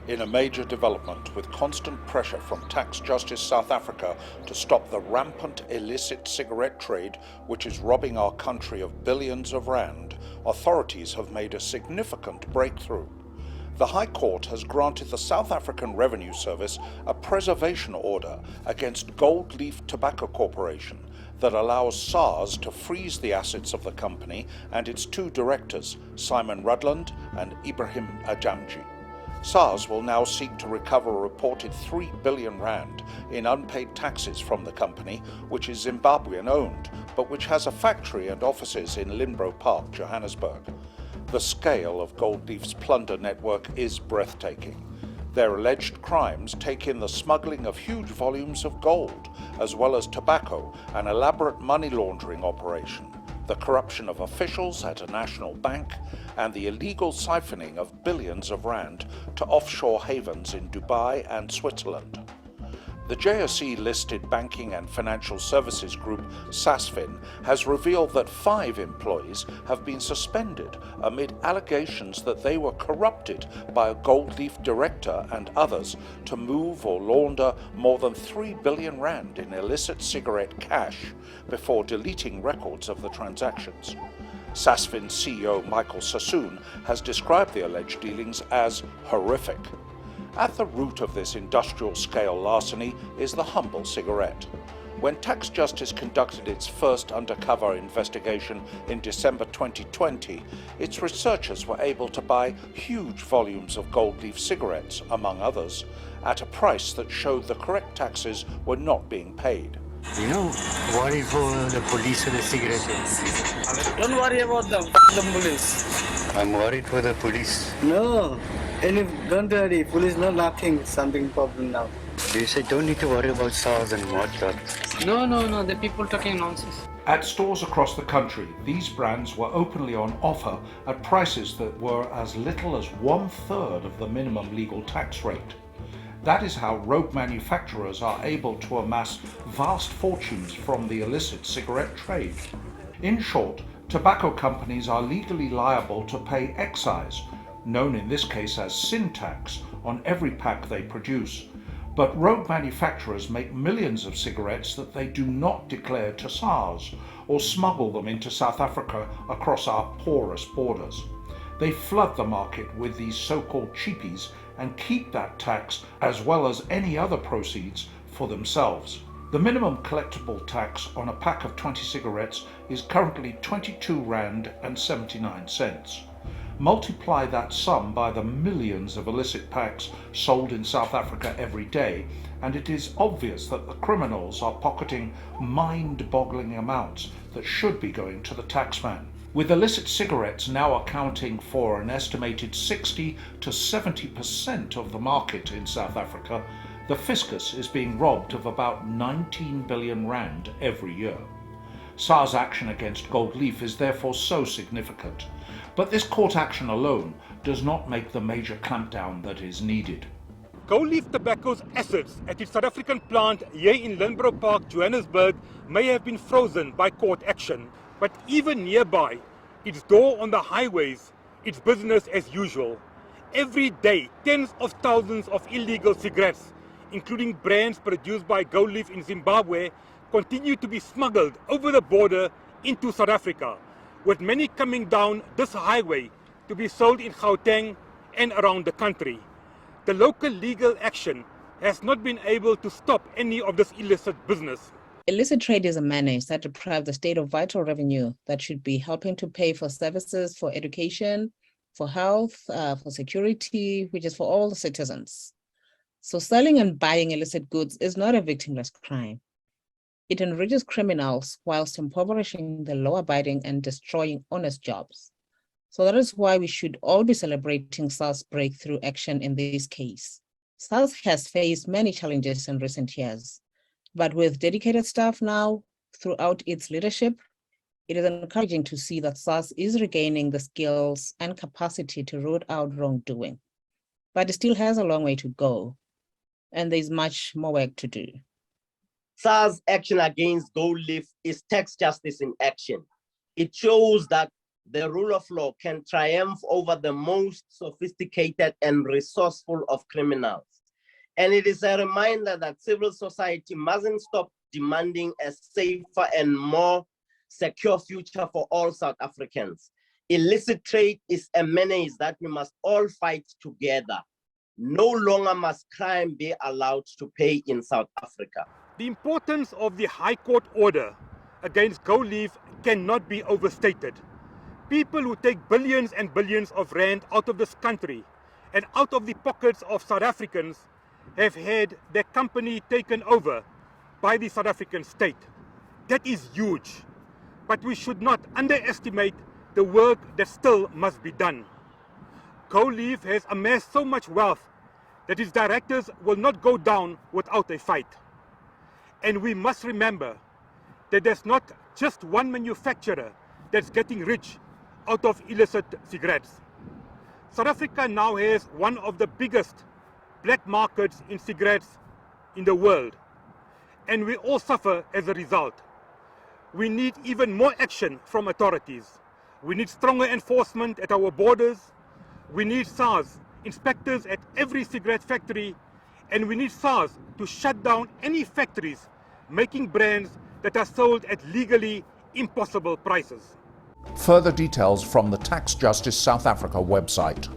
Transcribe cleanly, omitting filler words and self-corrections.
In a major development with constant pressure from Tax Justice South Africa to stop the rampant illicit cigarette trade which is robbing our country of billions of rand, authorities have made a significant breakthrough. The High Court has granted the South African Revenue Service a preservation order against Gold Leaf Tobacco Corporation that allows SARS to freeze the assets of the company and its two directors, Simon Rudland and Ibrahim Ajamji. SARS will now seek to recover a reported 3 billion rand in unpaid taxes from the company, which is Zimbabwean-owned, but which has a factory and offices in Linbro Park, Johannesburg. The scale of Gold Leaf's plunder network is breathtaking. Their alleged crimes take in the smuggling of huge volumes of gold, as well as tobacco, an elaborate money laundering operation, the corruption of officials at a national bank, and the illegal siphoning of billions of rand to offshore havens in Dubai and Switzerland. The JSE-listed banking and financial services group SASFIN has revealed that 5 employees have been suspended amid allegations that they were corrupted by a Gold Leaf director and others to move or launder more than 3 billion rand in illicit cigarette cash before deleting records of the transactions. SASFIN CEO Michael Sassoon has described the alleged dealings as horrific. At the root of this industrial-scale larceny is the humble cigarette. When Tax Justice conducted its first undercover investigation in December 2020, its researchers were able to buy huge volumes of Gold Leaf cigarettes, among others, at a price that showed the correct taxes were not being paid. You know, worry for the police for the cigarette. Don't worry about them, the police. I'm worried for the police. No, don't worry, police not nothing, something problem now. They say don't need to worry about SARS and whatnot. No, the people talking nonsense. At stores across the country, these brands were openly on offer at prices that were as little as 1/3 of the minimum legal tax rate. That is how rogue manufacturers are able to amass vast fortunes from the illicit cigarette trade. In short, tobacco companies are legally liable to pay excise, known in this case as sin tax, on every pack they produce. But rogue manufacturers make millions of cigarettes that they do not declare to SARS or smuggle them into South Africa across our porous borders. They flood the market with these so-called cheapies and keep that tax as well as any other proceeds for themselves. The minimum collectible tax on a pack of 20 cigarettes is currently 22 rand and 79 cents. Multiply that sum by the millions of illicit packs sold in South Africa every day, and it is obvious that the criminals are pocketing mind-boggling amounts that should be going to the taxman. With illicit cigarettes now accounting for an estimated 60 to 70% of the market in South Africa, the fiscus is being robbed of about 19 billion rand every year. SARS action against Gold Leaf is therefore so significant, but this court action alone does not make the major clampdown that is needed. Gold Leaf Tobacco's assets at its South African plant here in Linbro Park, Johannesburg, may have been frozen by court action, but even nearby, its door on the highways, it's business as usual. Every day, tens of thousands of illegal cigarettes, including brands produced by Gold Leaf in Zimbabwe, continue to be smuggled over the border into South Africa, with many coming down this highway to be sold in Gauteng and around the country. The local legal action has not been able to stop any of this illicit business. Illicit trade is a menace that deprives the state of vital revenue that should be helping to pay for services, for education, for health, for security, which is for all the citizens. So selling and buying illicit goods is not a victimless crime. It enriches criminals whilst impoverishing the law-abiding and destroying honest jobs. So that is why we should all be celebrating SARS breakthrough action in this case. SARS has faced many challenges in recent years, but with dedicated staff now throughout its leadership, it is encouraging to see that SARS is regaining the skills and capacity to root out wrongdoing. But it still has a long way to go, and there's much more work to do. SARS action against Gold Leaf is tax justice in action. It shows that the rule of law can triumph over the most sophisticated and resourceful of criminals. And it is a reminder that civil society mustn't stop demanding a safer and more secure future for all South Africans. Illicit trade is a menace that we must all fight together. No longer must crime be allowed to pay in South Africa. The importance of the High Court order against GoLeave cannot be overstated. People who take billions and billions of rand out of this country and out of the pockets of South Africans have had their company taken over by the South African state. That is huge, but we should not underestimate the work that still must be done. GoLeave has amassed so much wealth that its directors will not go down without a fight. And we must remember that there's not just one manufacturer that's getting rich out of illicit cigarettes. South Africa now has one of the biggest black markets in cigarettes in the world, and we all suffer as a result. We need even more action from authorities. We need stronger enforcement at our borders. We need SARS inspectors at every cigarette factory, and we need SARS to shut down any factories making brands that are sold at legally impossible prices. Further details from the Tax Justice South Africa website.